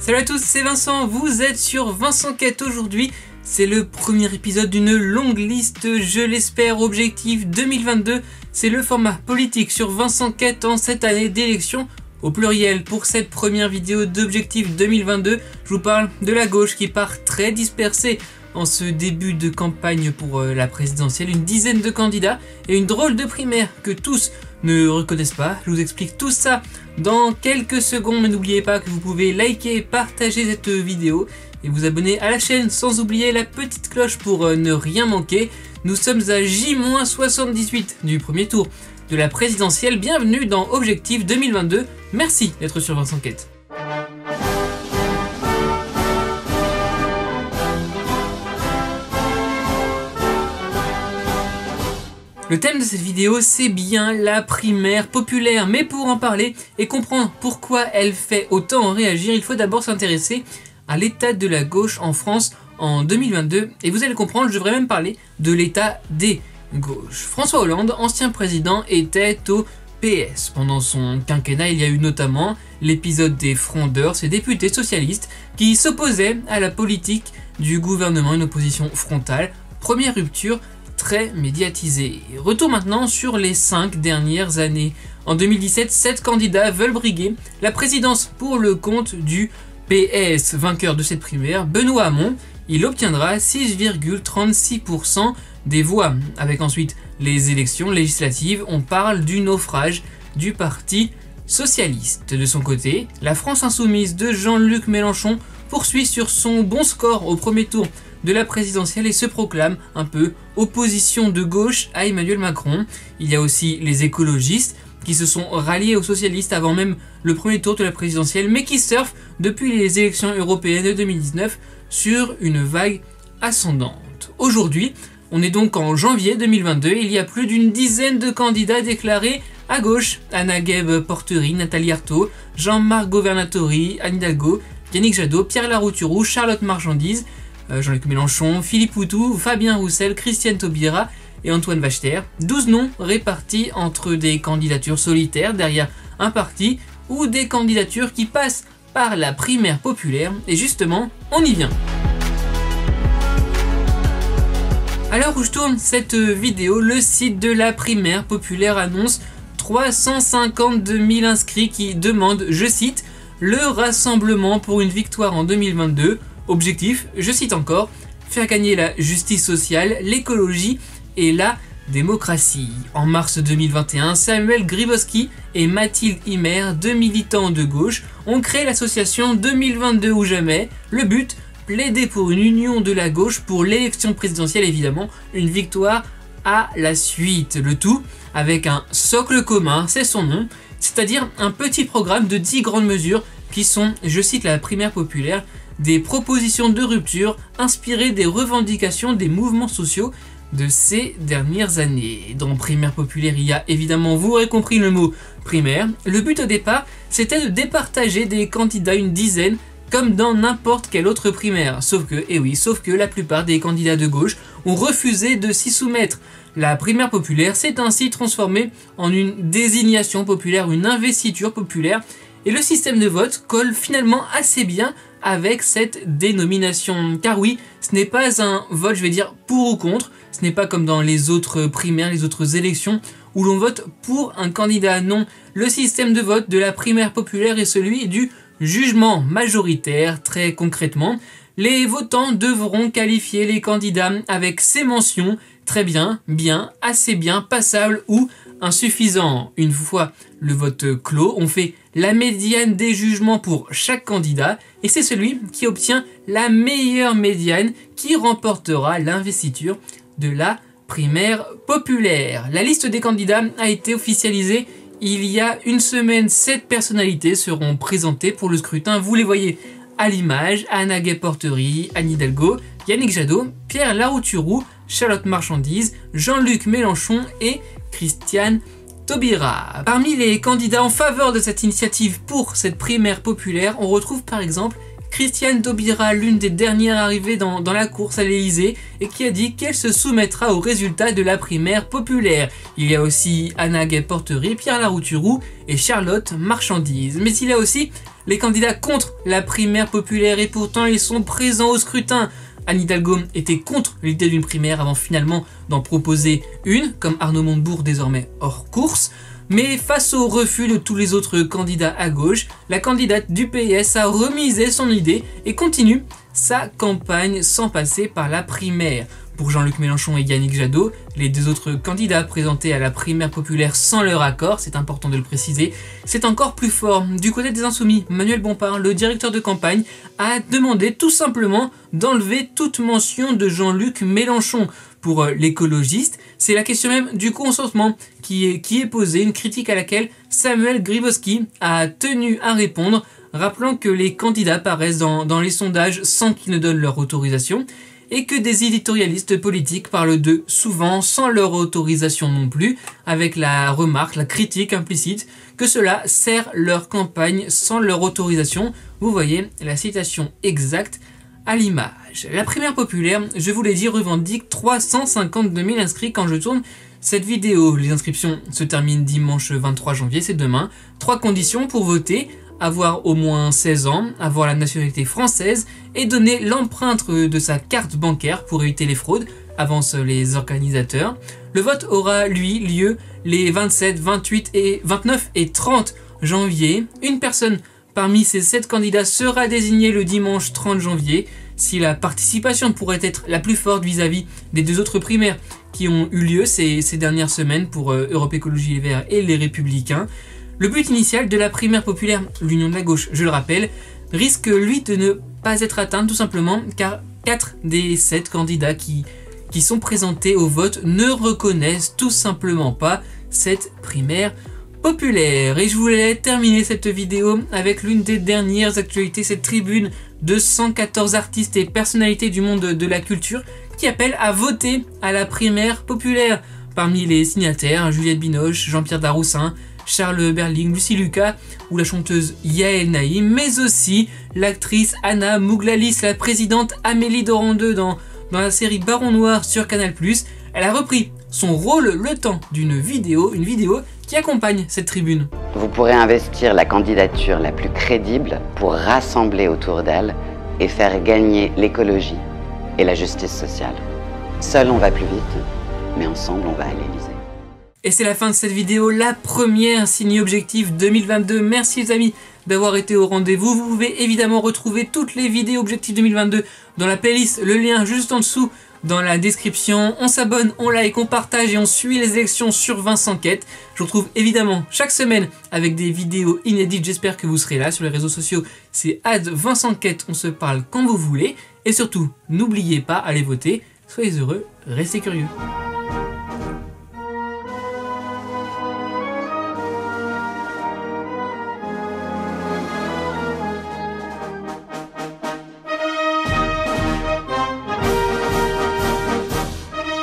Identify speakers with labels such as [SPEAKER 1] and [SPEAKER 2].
[SPEAKER 1] Salut à tous, c'est Vincent, vous êtes sur Vincent Quête aujourd'hui. C'est le premier épisode d'une longue liste, je l'espère, Objectif 2022. C'est le format politique sur Vincent Quête en cette année d'élection au pluriel. Pour cette première vidéo d'Objectif 2022, je vous parle de la gauche qui part très dispersée en ce début de campagne pour la présidentielle. Une dizaine de candidats et une drôle de primaire que tous ne reconnaissent pas. Je vous explique tout ça dans quelques secondes, mais n'oubliez pas que vous pouvez liker, partager cette vidéo et vous abonner à la chaîne sans oublier la petite cloche pour ne rien manquer. Nous sommes à J-78 du premier tour de la présidentielle. Bienvenue dans Objectif 2022. Merci d'être sur Vincent Quête. Le thème de cette vidéo, c'est bien la primaire populaire, mais pour en parler et comprendre pourquoi elle fait autant réagir, il faut d'abord s'intéresser à l'état de la gauche en France en 2022, et vous allez comprendre, je devrais même parler de l'état des gauches. François Hollande, ancien président, était au PS. Pendant son quinquennat, il y a eu notamment l'épisode des frondeurs, ces députés socialistes qui s'opposaient à la politique du gouvernement, une opposition frontale. Première rupture très médiatisé. Retour maintenant sur les 5 dernières années. En 2017, 7 candidats veulent briguer la présidence pour le compte du PS. Vainqueur de cette primaire, Benoît Hamon, il obtiendra 6,36% des voix. Avec ensuite les élections législatives, on parle du naufrage du Parti socialiste. De son côté, la France insoumise de Jean-Luc Mélenchon poursuit sur son bon score au premier tour de la présidentielle et se proclame un peu opposition de gauche à Emmanuel Macron. Il y a aussi les écologistes qui se sont ralliés aux socialistes avant même le premier tour de la présidentielle, mais qui surfent depuis les élections européennes de 2019 sur une vague ascendante. Aujourd'hui, on est donc en janvier 2022 et il y a plus d'une dizaine de candidats déclarés à gauche. Anagheb Porterie, Nathalie Arthaud, Jean-Marc Governatori, Anne Hidalgo, Yannick Jadot, Pierre Larouturou, Charlotte Marchandise, Jean-Luc Mélenchon, Philippe Poutou, Fabien Roussel, Christiane Taubira et Antoine Wachter. 12 noms répartis entre des candidatures solitaires derrière un parti ou des candidatures qui passent par la primaire populaire. Et justement, on y vient. À l'heure où je tourne cette vidéo, le site de la primaire populaire annonce 352 000 inscrits qui demandent, je cite, le rassemblement pour une victoire en 2022. Objectif, je cite encore, faire gagner la justice sociale, l'écologie et la démocratie. En mars 2021, Samuel Grybowski et Mathilde Himer, deux militants de gauche, ont créé l'association 2022 ou jamais. Le but, plaider pour une union de la gauche pour l'élection présidentielle, évidemment, une victoire à la suite. Le tout avec un socle commun, c'est son nom, c'est-à-dire un petit programme de 10 grandes mesures qui sont, je cite la primaire populaire, des propositions de rupture inspirées des revendications des mouvements sociaux de ces dernières années. Dans primaire populaire, il y a évidemment, vous aurez compris le mot primaire. Le but au départ, c'était de départager des candidats, une dizaine, comme dans n'importe quelle autre primaire. Sauf que la plupart des candidats de gauche ont refusé de s'y soumettre. La primaire populaire s'est ainsi transformée en une désignation populaire, une investiture populaire, et le système de vote colle finalement assez bien avec cette dénomination. Car oui, ce n'est pas un vote, je vais dire, pour ou contre, ce n'est pas comme dans les autres primaires, les autres élections, où l'on vote pour un candidat. Non, le système de vote de la primaire populaire est celui du jugement majoritaire. Très concrètement, les votants devront qualifier les candidats avec ces mentions: très bien, bien, assez bien, passable ou insuffisant. Une fois le vote clos, on fait la médiane des jugements pour chaque candidat et c'est celui qui obtient la meilleure médiane qui remportera l'investiture de la primaire populaire. La liste des candidats a été officialisée il y a une semaine. 7 personnalités seront présentées pour le scrutin. Vous les voyez à l'image: Anagheb Porterie, Anne Hidalgo, Yannick Jadot, Pierre Larouturou, Charlotte Marchandise, Jean-Luc Mélenchon et Christiane Taubira. Parmi les candidats en faveur de cette initiative pour cette primaire populaire, on retrouve par exemple Christiane Taubira, l'une des dernières arrivées dans la course à l'Elysée, et qui a dit qu'elle se soumettra aux résultats de la primaire populaire. Il y a aussi Anagheb Porterie, Pierre Larouturou et Charlotte Marchandise. Mais il y a aussi les candidats contre la primaire populaire et pourtant ils sont présents au scrutin. Anne Hidalgo était contre l'idée d'une primaire avant finalement d'en proposer une, comme Arnaud Montebourg désormais hors course. Mais face au refus de tous les autres candidats à gauche, la candidate du PS a remisé son idée et continue sa campagne sans passer par la primaire. Pour Jean-Luc Mélenchon et Yannick Jadot, les deux autres candidats présentés à la primaire populaire sans leur accord, c'est important de le préciser, c'est encore plus fort. Du côté des Insoumis, Manuel Bompard, le directeur de campagne, a demandé tout simplement d'enlever toute mention de Jean-Luc Mélenchon. Pour l'écologiste, c'est la question même du consentement qui est posée, une critique à laquelle Samuel Grybowski a tenu à répondre, rappelant que les candidats paraissent dans les sondages sans qu'ils ne donnent leur autorisation, et que des éditorialistes politiques parlent d'eux souvent sans leur autorisation non plus, avec la remarque, la critique implicite, que cela sert leur campagne sans leur autorisation. Vous voyez la citation exacte à l'image. La primaire populaire, je vous l'ai dit, revendique 352 000 inscrits quand je tourne cette vidéo. Les inscriptions se terminent dimanche 23 janvier, c'est demain. 3 conditions pour voter: avoir au moins 16 ans, avoir la nationalité française et donner l'empreinte de sa carte bancaire pour éviter les fraudes, avancent les organisateurs. Le vote aura, lui, lieu les 27, 29 et 30 janvier. Une personne parmi ces 7 candidats sera désignée le dimanche 30 janvier. Si la participation pourrait être la plus forte vis-à-vis des 2 autres primaires qui ont eu lieu ces dernières semaines pour Europe Écologie Les Verts et les Républicains, le but initial de la primaire populaire, l'union de la gauche, je le rappelle, risque lui de ne pas être atteint tout simplement car 4 des 7 candidats qui sont présentés au vote ne reconnaissent tout simplement pas cette primaire populaire. Et je voulais terminer cette vidéo avec l'une des dernières actualités, cette tribune de 114 artistes et personnalités du monde de la culture qui appellent à voter à la primaire populaire. Parmi les signataires, Juliette Binoche, Jean-Pierre Daroussin, Charles Berling, Lucie Lucas ou la chanteuse Yael Naïm, mais aussi l'actrice Anna Mouglalis, la présidente Amélie Dorandeux dans la série Baron Noir sur Canal+. Elle a repris son rôle le temps d'une vidéo, une vidéo qui accompagne cette tribune.
[SPEAKER 2] Vous pourrez investir la candidature la plus crédible pour rassembler autour d'elle et faire gagner l'écologie et la justice sociale. Seul on va plus vite, mais ensemble on va à l'Élysée.
[SPEAKER 1] Et c'est la fin de cette vidéo, la première signée Objectif 2022. Merci les amis d'avoir été au rendez-vous. Vous pouvez évidemment retrouver toutes les vidéos Objectif 2022 dans la playlist, le lien juste en dessous dans la description. On s'abonne, on like, on partage et on suit les élections sur Vincent Quête. Je vous retrouve évidemment chaque semaine avec des vidéos inédites. J'espère que vous serez là sur les réseaux sociaux. C'est @Vincent Quête, on se parle quand vous voulez. Et surtout, n'oubliez pas, allez voter. Soyez heureux, restez curieux.